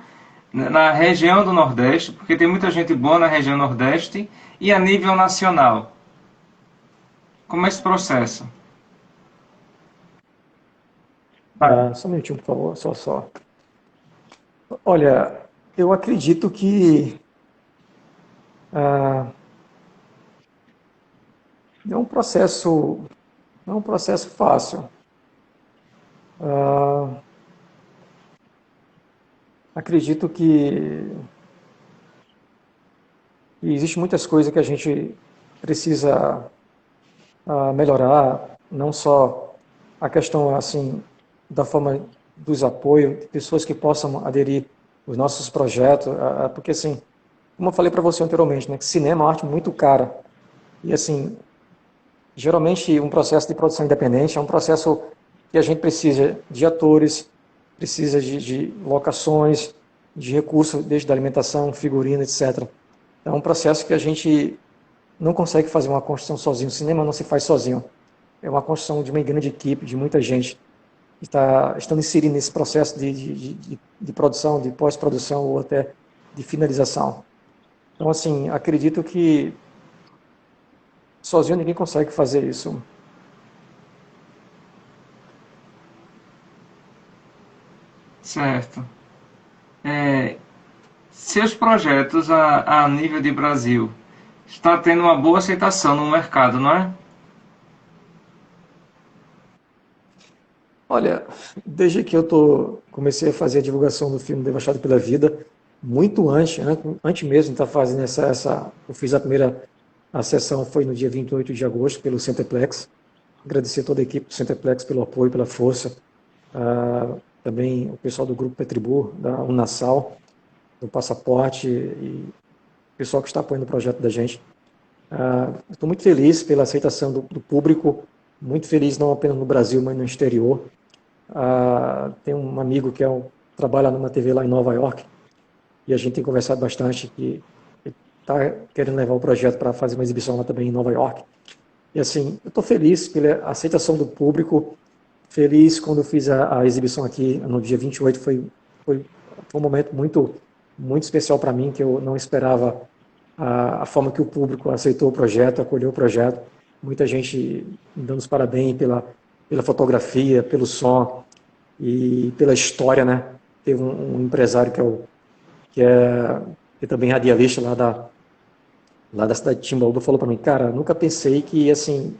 na região do Nordeste, porque tem muita gente boa na região Nordeste, e a nível nacional. Como é esse processo? Só um minutinho, por favor, só. Olha, eu acredito que ah, é um processo, não é um processo fácil. Ah, acredito que existe muitas coisas que a gente precisa melhorar, não só a questão assim da forma dos apoios, de pessoas que possam aderir aos nossos projetos, porque assim, como eu falei para você anteriormente, né, que cinema é uma arte muito cara. E assim, geralmente um processo de produção independente é um processo que a gente precisa de atores, precisa de locações, de recursos, desde a alimentação, figurino, etc. É um processo que a gente não consegue fazer uma construção sozinho. O cinema não se faz sozinho. É uma construção de uma grande equipe, de muita gente que estão inserindo nesse processo de produção, de pós-produção ou até de finalização. Então, assim, acredito que sozinho ninguém consegue fazer isso. Certo. É, seus projetos a nível de Brasil, está tendo uma boa aceitação no mercado, não é? Olha, desde que comecei a fazer a divulgação do filme Devastado pela Vida, muito antes mesmo de estar fazendo eu fiz a sessão foi no dia 28 de agosto pelo Centerplex. Agradecer a toda a equipe do Centerplex pelo apoio, pela força. Também o pessoal do Grupo Petribur, da Unasal, do Passaporte e o pessoal que está apoiando o projeto da gente. Estou muito feliz pela aceitação do público, muito feliz não apenas no Brasil, mas no exterior. Tem um amigo que trabalha numa TV lá em Nova York e a gente tem conversado bastante que está querendo levar o projeto para fazer uma exibição lá também em Nova York. E assim, eu estou feliz pela aceitação do público, feliz quando eu fiz a exibição aqui no dia 28, foi um momento muito especial para mim, que eu não esperava a forma que o público aceitou o projeto, acolheu o projeto. Muita gente me dando os parabéns pela fotografia, pelo som e pela história, né? Teve um empresário que é também radialista lá da cidade de Timbaúba, falou para mim, cara, nunca pensei que, assim,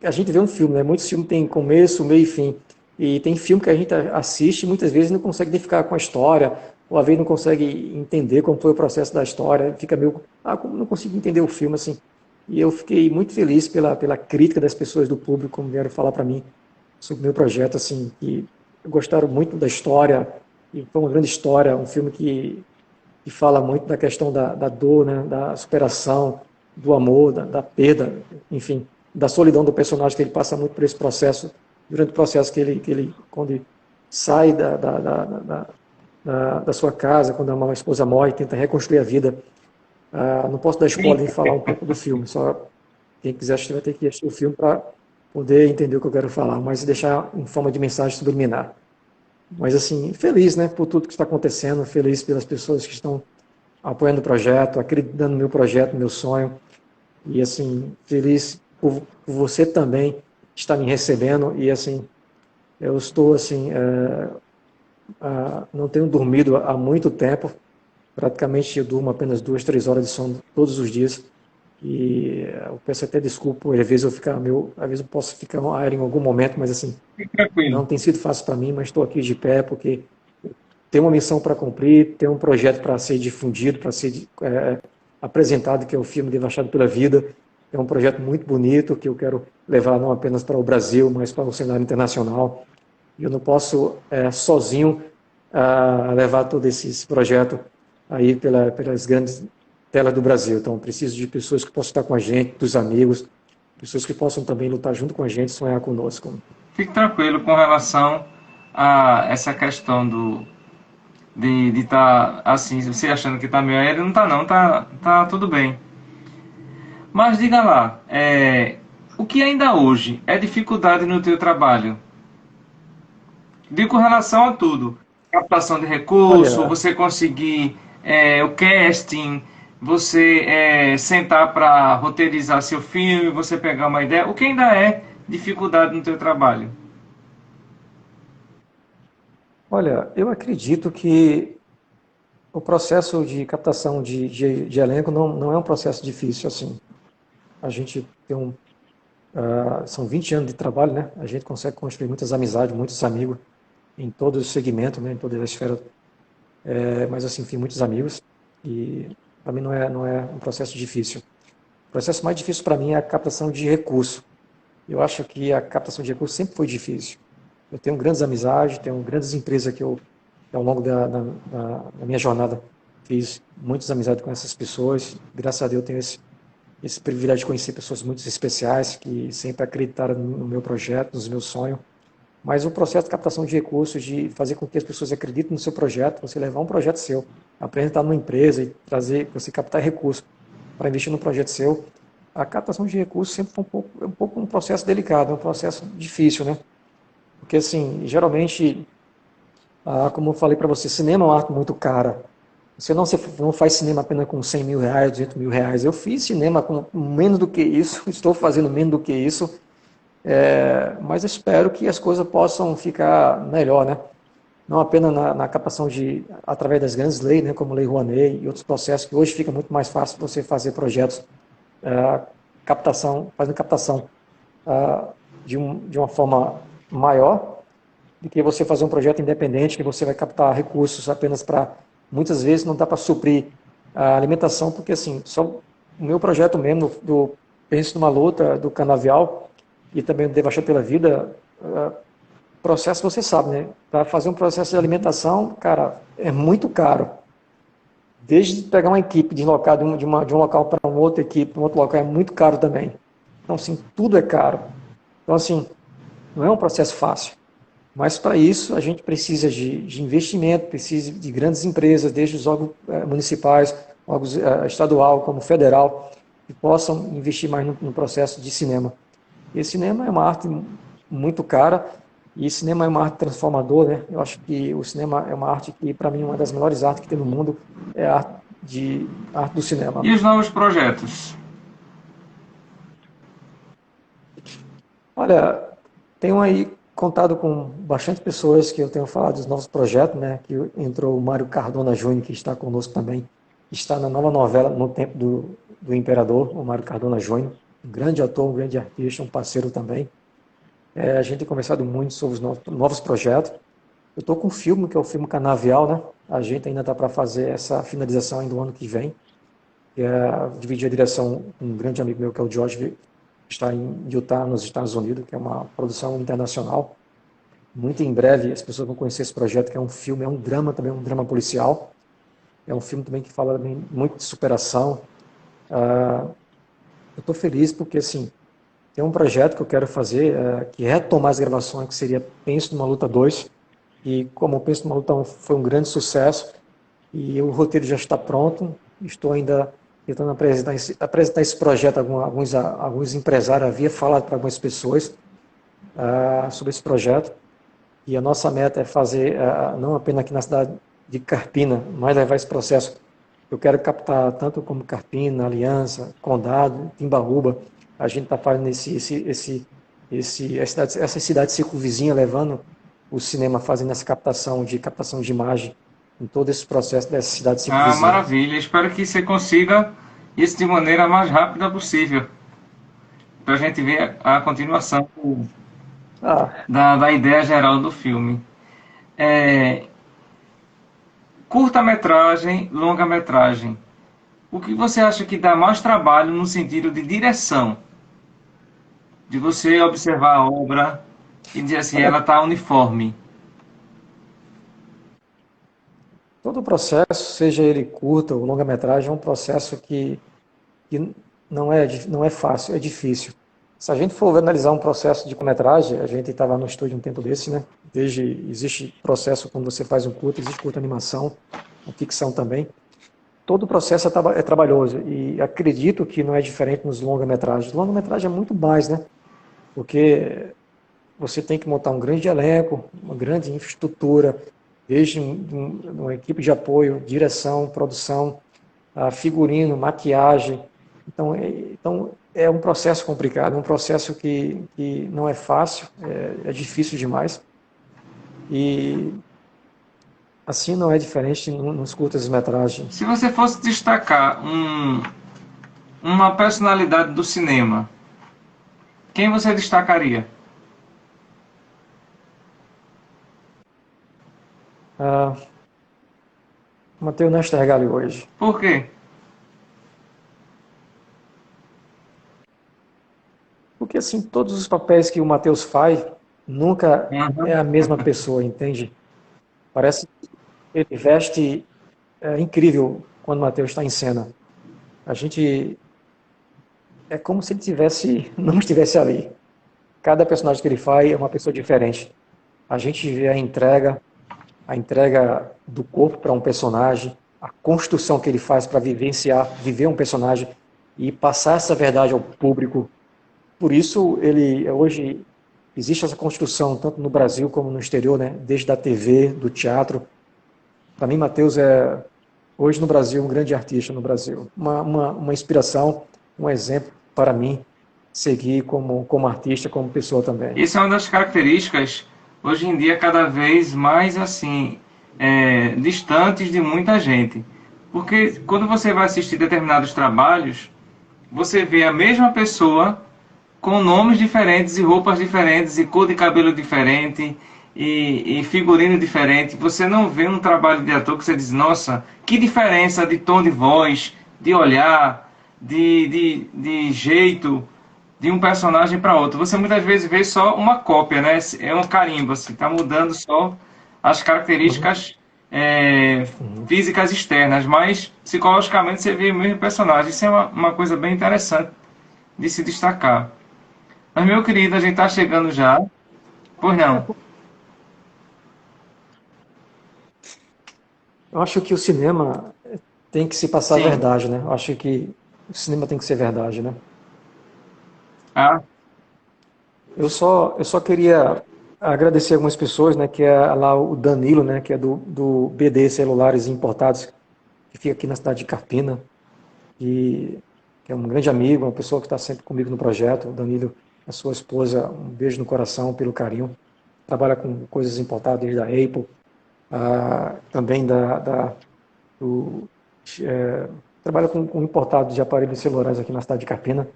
a gente vê um filme, né? Muitos filmes têm começo, meio e fim. E tem filme que a gente assiste e muitas vezes não consegue identificar com a história, ou às vezes não consegue entender como foi o processo da história, fica meio, como não consigo entender o filme, assim. E eu fiquei muito feliz pela crítica das pessoas do público, como vieram falar para mim sobre o meu projeto, assim, que gostaram muito da história, e foi uma grande história, um filme que fala muito da questão da dor, né, da superação, do amor, da perda, enfim, da solidão do personagem, que ele passa muito por esse processo, durante o processo que ele quando ele sai da sua casa, quando a esposa morre, tenta reconstruir a vida. Não posso dar spoiler nem falar um pouco do filme, só quem quiser assistir vai ter que assistir o filme para poder entender o que eu quero falar, mas deixar em forma de mensagem subliminar. Mas assim, feliz, né, por tudo que está acontecendo, feliz pelas pessoas que estão apoiando o projeto, acreditando no meu projeto, no meu sonho, e assim, feliz por você também estar me recebendo, e assim, eu estou assim, não tenho dormido há muito tempo, praticamente eu durmo apenas 2, 3 horas de sono todos os dias, e eu peço até desculpa, às vezes às vezes eu posso ficar aéreo em algum momento, mas assim, Tranquilo. não tem sido fácil para mim, mas estou aqui de pé porque tem uma missão para cumprir, tem um projeto para ser difundido, para ser apresentado, que é o filme Devastado pela Vida. É um projeto muito bonito que eu quero levar não apenas para o Brasil, mas para o cenário internacional. E eu não posso sozinho levar todo esse projeto aí pelas grandes telas do Brasil. Então, preciso de pessoas que possam estar com a gente, dos amigos, pessoas que possam também lutar junto com a gente, sonhar conosco. Fique tranquilo com relação a essa questão de estar assim, você achando que está meio aéreo, não está não, tá tudo bem. Mas diga lá, o que ainda hoje é dificuldade no teu trabalho? Digo com relação a tudo. Captação de recurso, Olha, você conseguir o casting, você sentar para roteirizar seu filme, você pegar uma ideia. O que ainda é dificuldade no teu trabalho? olha, eu acredito que o processo de captação de elenco não é um processo difícil assim. A gente são 20 anos de trabalho, né? A gente consegue construir muitas amizades, muitos amigos em todos os segmentos, né? Em toda a esfera. Mas assim, enfim, muitos amigos. E para mim não é um processo difícil. O processo mais difícil para mim é a captação de recurso. Eu acho que a captação de recursos sempre foi difícil. Eu tenho grandes amizades, tenho grandes empresas que ao longo da minha jornada, fiz muitas amizades com essas pessoas. Graças a Deus, eu tenho esse privilégio de conhecer pessoas muito especiais que sempre acreditaram no meu projeto, nos meus sonhos. Mas o processo de captação de recursos, de fazer com que as pessoas acreditem no seu projeto, você levar um projeto seu, apresentar numa empresa e você captar recursos para investir no projeto seu, a captação de recursos sempre foi um pouco um processo delicado, um processo difícil, né? Porque, assim, geralmente, como eu falei para você, cinema é uma arte muito cara. Você não faz cinema apenas com 100 mil reais, 200 mil reais. Eu fiz cinema com menos do que isso, estou fazendo menos do que isso, mas eu espero que as coisas possam ficar melhor, né? não apenas na captação através das grandes leis, né, como a Lei Rouanet e outros processos, que hoje fica muito mais fácil você fazer projetos, fazendo captação de uma forma maior, do que você fazer um projeto independente, que você vai captar recursos apenas para, muitas vezes não dá para suprir a alimentação, porque assim, só o meu projeto mesmo, do Pense numa Luta, do Canavial, e também do Devastar pela Vida, processo você sabe, né? Para fazer um processo de alimentação, cara, é muito caro. Desde pegar uma equipe, deslocar de um local para uma outra equipe, para um outro local, é muito caro também. Então, assim, tudo é caro. Então, assim, não é um processo fácil. Mas, para isso, a gente precisa de investimento, precisa de grandes empresas, desde os órgãos municipais, órgãos estadual, como federal, que possam investir mais no processo de cinema. E cinema é uma arte muito cara, e cinema é uma arte transformadora, né? Eu acho que o cinema é uma arte que, para mim, é uma das melhores artes que tem no mundo, é a arte do cinema. E os novos projetos? Olha, tenho aí contado com bastante pessoas que eu tenho falado dos novos projetos, né? Que entrou o Mário Cardona Júnior, que está conosco também, está na nova novela No Tempo do Imperador, o Mário Cardona Júnior, um grande ator, um grande artista, um parceiro também. A gente tem conversado muito sobre os novos projetos. Eu estou com um filme, que é o filme Canavial, né? A gente ainda está para fazer essa finalização ainda do ano que vem. Dividir a direção com um grande amigo meu, que é o George, que está em Utah, nos Estados Unidos, que é uma produção internacional. Muito em breve as pessoas vão conhecer esse projeto, que é um filme, é um drama também, um drama policial. É um filme também que fala também muito de superação. Eu estou feliz porque, assim, tem um projeto que eu quero fazer, que é retomar as gravações, que seria Penso numa Luta 2. E como o Penso numa Luta 1 foi um grande sucesso, e o roteiro já está pronto, estou ainda tentando apresentar esse projeto a alguns empresários, havia falado para algumas pessoas sobre esse projeto. E a nossa meta é fazer, não apenas aqui na cidade de Carpina, mas levar esse processo. Eu quero captar tanto como Carpina, Aliança, Condado, Timbaúba. A gente está fazendo essa cidade circunvizinha, levando o cinema, fazendo essa captação de imagem em todo esse processo dessa cidade circunvizinha. Maravilha. Espero que você consiga isso de maneira mais rápida possível, para a gente ver a continuação da ideia geral do filme. Curta-metragem, longa-metragem. O que você acha que dá mais trabalho no sentido de direção? De você observar a obra e dizer assim, ela está uniforme. Todo o processo, seja ele curta ou longa-metragem, é um processo que não é fácil, é difícil. Se a gente for analisar um processo de curta-metragem, a gente estava no estúdio um tempo desse, né? Existe processo quando você faz um curta, existe curta animação, a ficção também. Todo o processo é trabalhoso, e acredito que não é diferente nos longa-metragens. Longa-metragem é muito mais, né? Porque você tem que montar um grande elenco, uma grande infraestrutura, desde uma equipe de apoio, direção, produção, figurino, maquiagem. Então é um processo complicado, um processo que não é fácil, é difícil demais. E assim não é diferente nos curtas-metragens. Se você fosse destacar uma personalidade do cinema, quem você destacaria? Matheus Nastergalli hoje. Por quê? Porque assim, todos os papéis que o Matheus faz, nunca é a mesma pessoa, entende? Parece que ele veste incrível quando o Matheus está em cena. A gente é como se ele não estivesse ali. Cada personagem que ele faz é uma pessoa diferente. A gente vê a entrega do corpo para um personagem, a construção que ele faz para viver um personagem e passar essa verdade ao público. Por isso, hoje existe essa construção tanto no Brasil como no exterior, né? Desde a TV, do teatro. Para mim, Matheus é hoje no Brasil um grande artista no Brasil, uma inspiração, um exemplo para mim seguir como artista, como pessoa também. Isso é uma das características hoje em dia cada vez mais assim, distantes de muita gente. Porque quando você vai assistir determinados trabalhos, você vê a mesma pessoa com nomes diferentes e roupas diferentes e cor de cabelo diferente e figurino diferente. Você não vê um trabalho de ator que você diz, nossa, que diferença de tom de voz, de olhar, de jeito de um personagem para outro. Você muitas vezes vê só uma cópia, né? É um carimbo, assim, está mudando só as Uhum, características uhum. físicas externas, mas psicologicamente você vê o mesmo personagem. Isso é uma coisa bem interessante de se destacar. Mas, meu querido, a gente está chegando já. Pois É, não. eu acho que o cinema tem que se passar a Sim. verdade, né? Eu acho que o cinema tem que ser verdade, né? Ah, Eu só queria agradecer algumas pessoas, né? Que é lá o Danilo, né? Que é do BD Celulares Importados, que fica aqui na cidade de Carpina, e que é um grande amigo, uma pessoa que está sempre comigo no projeto. O Danilo, a sua esposa, um beijo no coração pelo carinho. Trabalha com coisas importadas desde a Apple, também do, é, trabalha com importado de aparelhos celulares aqui na cidade de Carpina.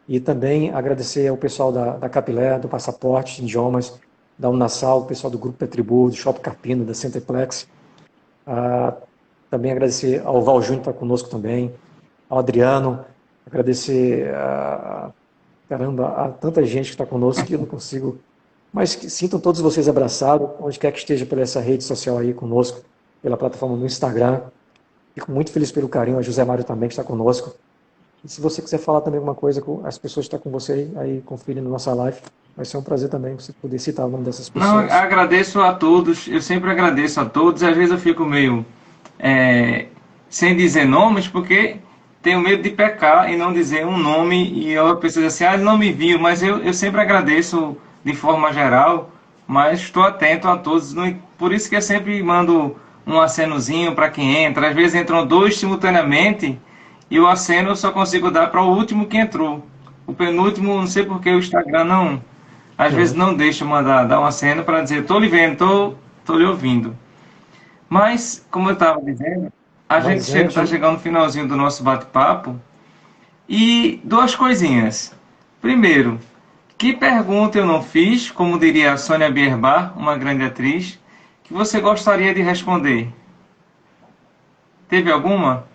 E também agradecer ao pessoal da Capilé, do Passaporte Idiomas, da Unasal, o pessoal do Grupo Petribu, do Shopping Carpina, da Centerplex. Ah, também agradecer ao Val Júnior que está conosco também, ao Adriano, agradecer caramba, a tanta gente que está conosco que eu não consigo. Mas que sintam todos vocês abraçados, onde quer que esteja por essa rede social aí conosco, pela plataforma no Instagram. Fico muito feliz pelo carinho, a José Mário também que está conosco. E se você quiser falar também alguma coisa com as pessoas que estão com você aí conferindo nossa live, vai ser um prazer também você poder citar o nome dessas não, pessoas. agradeço a todos. Eu sempre agradeço a todos. Às vezes eu fico meio é, sem dizer nomes, porque tenho medo de pecar e não dizer um nome e a pessoa diz assim, ah, ele não me viu, mas eu sempre agradeço de forma geral, mas estou atento a todos. Por isso que eu sempre mando um acenozinho para quem entra. Às vezes entram dois simultaneamente e o aceno eu só consigo dar para o último que entrou. O penúltimo, não sei porque o Instagram não, às vezes Uhum. não deixa eu mandar dar um aceno para dizer, estou lhe vendo, estou lhe ouvindo. Mas, como eu estava dizendo, a gente Mas está antes, chegando no finalzinho do nosso bate-papo e duas coisinhas. Primeiro, que pergunta eu não fiz, como diria a Sônia Bierbach, uma grande atriz, que você gostaria de responder? Teve alguma?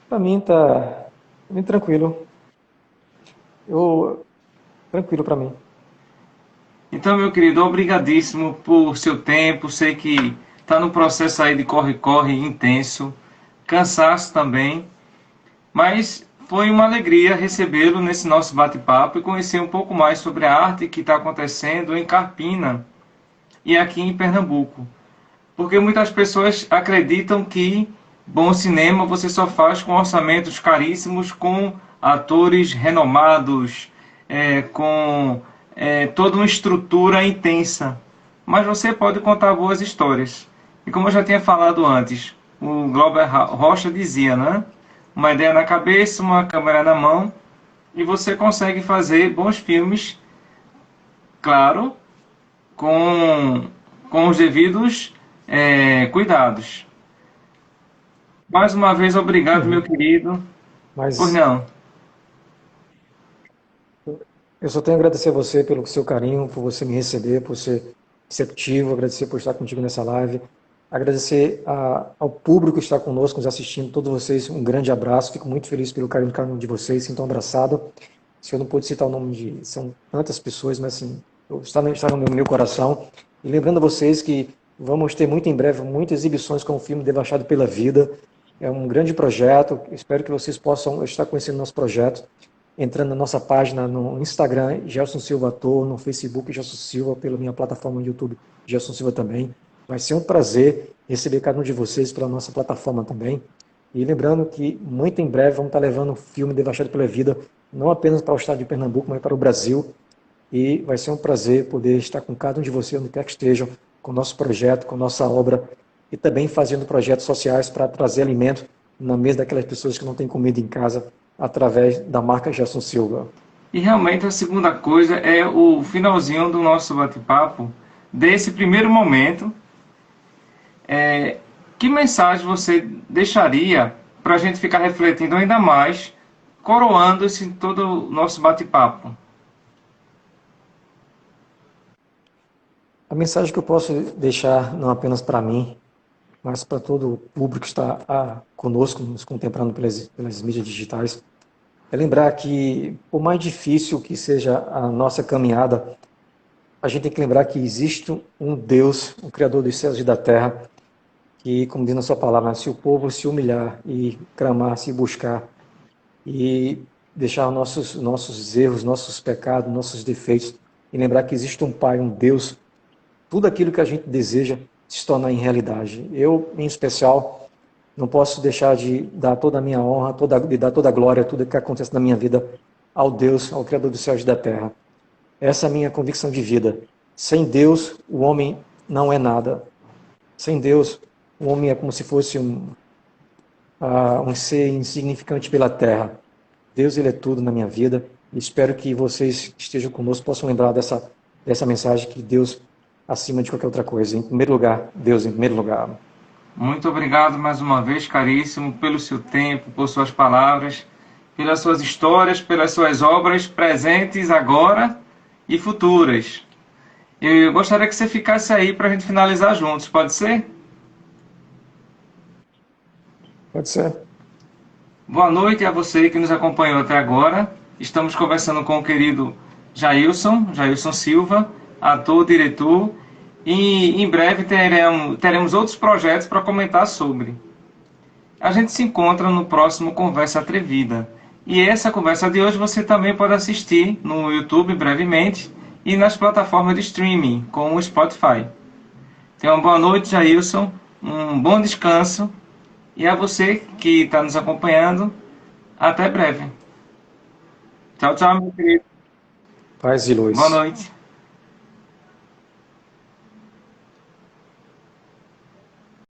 para mim tá bem tranquilo. Eu tranquilo para mim. Então, meu querido, obrigadíssimo por seu tempo. Sei que está no processo aí de corre-corre intenso, cansaço também, mas foi uma alegria recebê-lo nesse nosso bate-papo e conhecer um pouco mais sobre a arte que está acontecendo em Carpina e aqui em Pernambuco. Porque muitas pessoas acreditam que bom cinema você só faz com orçamentos caríssimos, com atores renomados, com toda uma estrutura intensa. Mas você pode contar boas histórias. E como eu já tinha falado antes, o Glauber Rocha dizia, né? Uma ideia na cabeça, uma câmera na mão, e você consegue fazer bons filmes, claro, com, com os devidos cuidados. Mais uma vez, obrigado, meu Uhum. querido. Pois Mas não. eu só tenho a agradecer a você pelo seu carinho, por você me receber, por ser receptivo, agradecer por estar contigo nessa live, agradecer ao público que está conosco, nos assistindo, todos vocês, um grande abraço, fico muito feliz pelo carinho de vocês, sinto abraçado. Se eu não pude citar o nome de, são tantas pessoas, mas assim, está no meu coração. E lembrando a vocês que vamos ter muito em breve muitas exibições com o filme Devastado pela Vida. É um grande projeto, espero que vocês possam estar conhecendo nosso projeto entrando na nossa página no Instagram, Gelson Silva Ator, no Facebook, Gelson Silva, pela minha plataforma no YouTube, Gelson Silva também. Vai ser um prazer receber cada um de vocês pela nossa plataforma também. E lembrando que muito em breve vamos estar levando o filme Devastado pela Vida, não apenas para o estado de Pernambuco, mas para o Brasil. E vai ser um prazer poder estar com cada um de vocês, onde quer que estejam, com o nosso projeto, com a nossa obra, e também fazendo projetos sociais para trazer alimento na mesa daquelas pessoas que não têm comida em casa, através da marca Gerson Silva. E realmente a segunda coisa é o finalzinho do nosso bate-papo, desse primeiro momento. Que mensagem você deixaria para a gente ficar refletindo ainda mais, coroando esse todo o nosso bate-papo? A mensagem que eu posso deixar, não apenas para mim, mas para todo o público que está conosco, nos contemplando pelas mídias digitais, é lembrar que, por mais difícil que seja a nossa caminhada, a gente tem que lembrar que existe um Deus, o Criador dos céus e da terra, que, como diz na sua palavra, se o povo se humilhar e clamar, se buscar e deixar nossos erros, nossos pecados, nossos defeitos, e lembrar que existe um Pai, um Deus, tudo aquilo que a gente deseja se tornar em realidade. Eu, em especial, não posso deixar de dar toda a minha honra, de dar toda a glória, tudo que acontece na minha vida ao Deus, ao Criador dos céus e da terra. Essa é a minha convicção de vida. Sem Deus, o homem não é nada. Sem Deus, o homem é como se fosse um ser insignificante pela terra. Deus, ele é tudo na minha vida. E espero que vocês que estejam conosco possam lembrar dessa mensagem, que Deus acima de qualquer outra coisa. Em primeiro lugar, Deus em primeiro lugar. Muito obrigado mais uma vez, caríssimo, pelo seu tempo, por suas palavras, pelas suas histórias, pelas suas obras presentes agora e futuras. Eu gostaria que você ficasse aí para a gente finalizar juntos, pode ser? Pode ser. Boa noite a você que nos acompanhou até agora. Estamos conversando com o querido Jailson Silva, ator, diretor, e em breve teremos outros projetos para comentar sobre. A gente se encontra no próximo Conversa Atrevida. E essa conversa de hoje você também pode assistir no YouTube brevemente e nas plataformas de streaming, como o Spotify. Tenha uma boa noite, Jailson, um bom descanso, e a você que está nos acompanhando, até breve. Tchau, tchau, meu querido. Paz e luz. Boa noite.